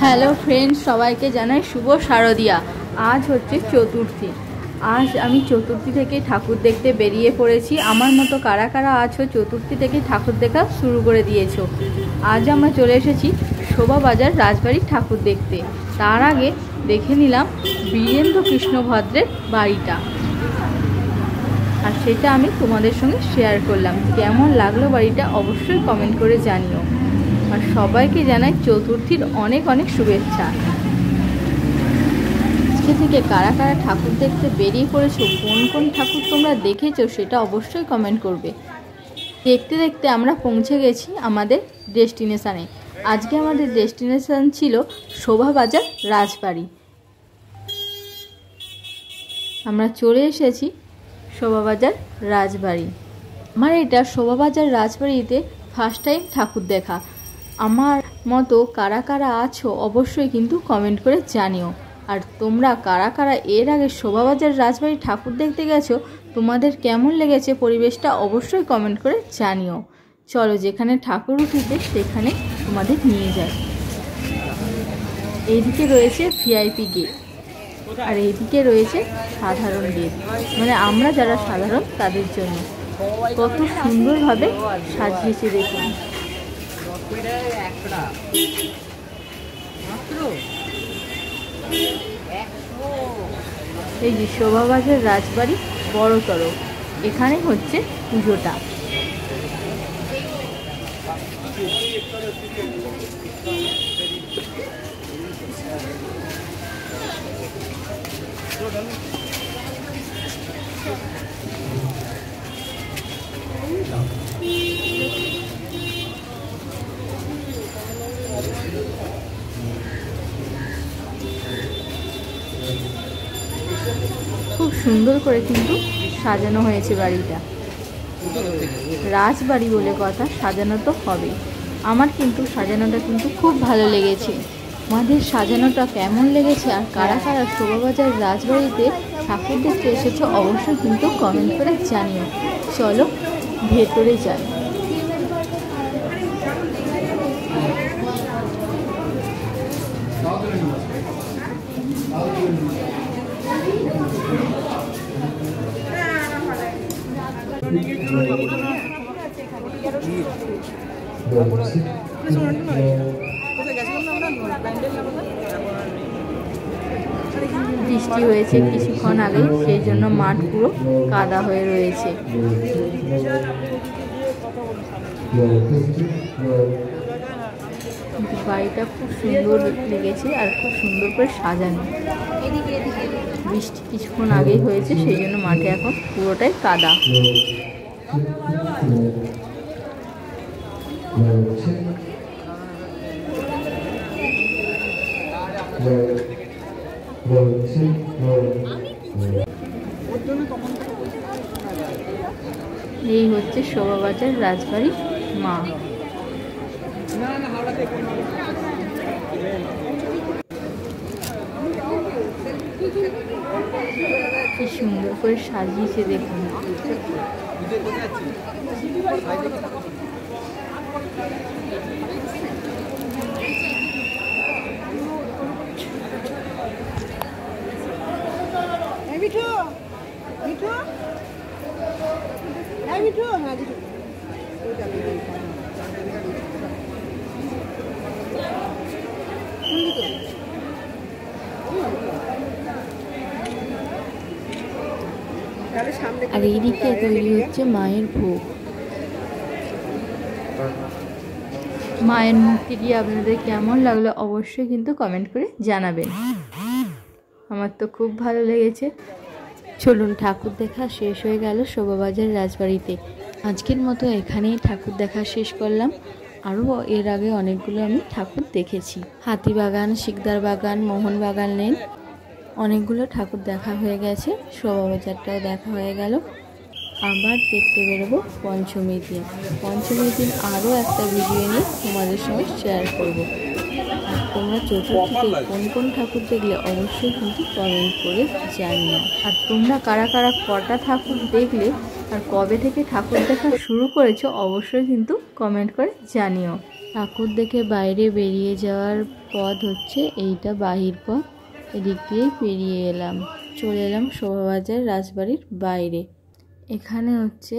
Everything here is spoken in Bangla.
হ্যালো ফ্রেন্ডস, সবাইকে জানাই শুভ শারদিয়া। আজ হচ্ছে চতুর্থী। আজ আমি চতুর্থী থেকে ঠাকুর দেখতে বেরিয়ে পড়েছি। আমার মতো কারা কারা আছো চতুর্থী থেকে ঠাকুর দেখা শুরু করে দিয়েছো। আজ আমরা চলে এসেছি শোভাবাজার রাজবাড়ির ঠাকুর দেখতে। তার আগে দেখে নিলাম বীরেন্দ্র কৃষ্ণ ভদ্রের বাড়িটা, আর সেটা আমি তোমাদের সঙ্গে শেয়ার করলাম। কেমন লাগলো বাড়িটা অবশ্যই কমেন্ট করে জানিও। আর সবাইকে জানাই চতুর্থীর অনেক অনেক শুভেচ্ছা। আজকে থেকে কারা কারা ঠাকুর দেখতে বেরিয়ে পড়েছো, কোন কোন ঠাকুর তোমরা দেখেছো সেটা অবশ্যই কমেন্ট করবে। দেখতে দেখতে আমরা পৌঁছে গেছি আমাদের ডেস্টিনেশানে। আজকে আমাদের ডেস্টিনেশান ছিল শোভাবাজার রাজবাড়ি। আমরা চলে এসেছি শোভাবাজার রাজবাড়ি। আমার এটা শোভাবাজার রাজবাড়িতে ফার্স্ট টাইম ঠাকুর দেখা। আমার মতো কারা কারা আছো অবশ্যই কিন্তু কমেন্ট করে জানিও। আর তোমরা কারা কারা এর আগে শোভাবাজার রাজবাড়ি ঠাকুর দেখতে গেছো, তোমাদের কেমন লেগেছে পরিবেশটা অবশ্যই কমেন্ট করে জানিও। চলো, যেখানে ঠাকুর উঠিতে সেখানে তোমাদের নিয়ে যাই। এইদিকে রয়েছে ভিআইপি গেট, আর এইদিকে রয়েছে সাধারণ গেট, মানে আমরা যারা সাধারণ তাদের জন্য। কত সুন্দরভাবে সাজিয়েছে দেখুন। এই যে শোভাবাজার রাজবাড়ি বড়তর, এখানে হচ্ছে পুজোটা। খুব সুন্দর করে কিন্তু সাজানো হয়েছে বাড়িটা। রাজবাড়ি বলে কথা, সাজানো তো হবে। আমার কিন্তু সাজানোটা কিন্তু খুব ভালো লেগেছে। আমাদের সাজানোটা কেমন লেগেছে আর কারা কারা শোভাবাজার রাজবাড়িতে ঠাকুর দেখতে এসেছে অবশ্যই কিন্তু কমেন্ট করে জানিও। চলো ভেতরে যাই। বৃষ্টি হয়েছে কিছুক্ষণ আগে, সেই জন্য মাঠ পুরো কাদা হয়ে রয়েছে। বাড়িটা খুব সুন্দর লেগেছে আর খুব সুন্দর করে সাজানো। বৃষ্টি কিছুক্ষণ আগেই হয়েছে, সেই জন্য মাঠে এখন পুরোটাই কাদা। এই হচ্ছে শোভাবাজার রাজবাড়ি মা। কি সুন্দর করে সাজিয়েছে দেখুন। আর এইদিকে তৈরি হচ্ছে মায়ের ভোগ। মায়ের মূর্তিটি আপনাদের কেমন লাগলো অবশ্যই কিন্তু কমেন্ট করে জানাবেন। আমার তো খুব ভালো লেগেছে। চলুন, ঠাকুর দেখা শেষ হয়ে গেল শোভাবাজার রাজবাড়িতে। আজকের মতো এখানেই ঠাকুর দেখা শেষ করলাম। আরও এর আগে অনেকগুলো আমি ঠাকুর দেখেছি। হাতিবাগান, শিকদার বাগান, মোহনবাগান লেন, অনেকগুলো ঠাকুর দেখা হয়ে গেছে। শোভাবাজারটাও দেখা হয়ে গেল। আবার দেখতে বেরোবো পঞ্চমীর দিন। পঞ্চমীর দিন আরও একটা ভিডিও নিয়ে তোমাদের সঙ্গে শেয়ার করব। আর তোমরা চতুর্থীতে কোন কোন ঠাকুর দেখলে অবশ্যই কিন্তু কমেন্ট করে জানিও। আর তোমরা কারা কারা কটা ঠাকুর দেখলে আর কবে থেকে ঠাকুর দেখা শুরু করেছো অবশ্যই কিন্তু কমেন্ট করে জানিও। ঠাকুর দেখে বাইরে বেরিয়ে যাওয়ার পথ হচ্ছে এইটা, বাহির পথ। এদিক দিয়ে পেরিয়ে এলাম, চলে এলাম শোভাবাজার রাজবাড়ির বাইরে। এখানে হচ্ছে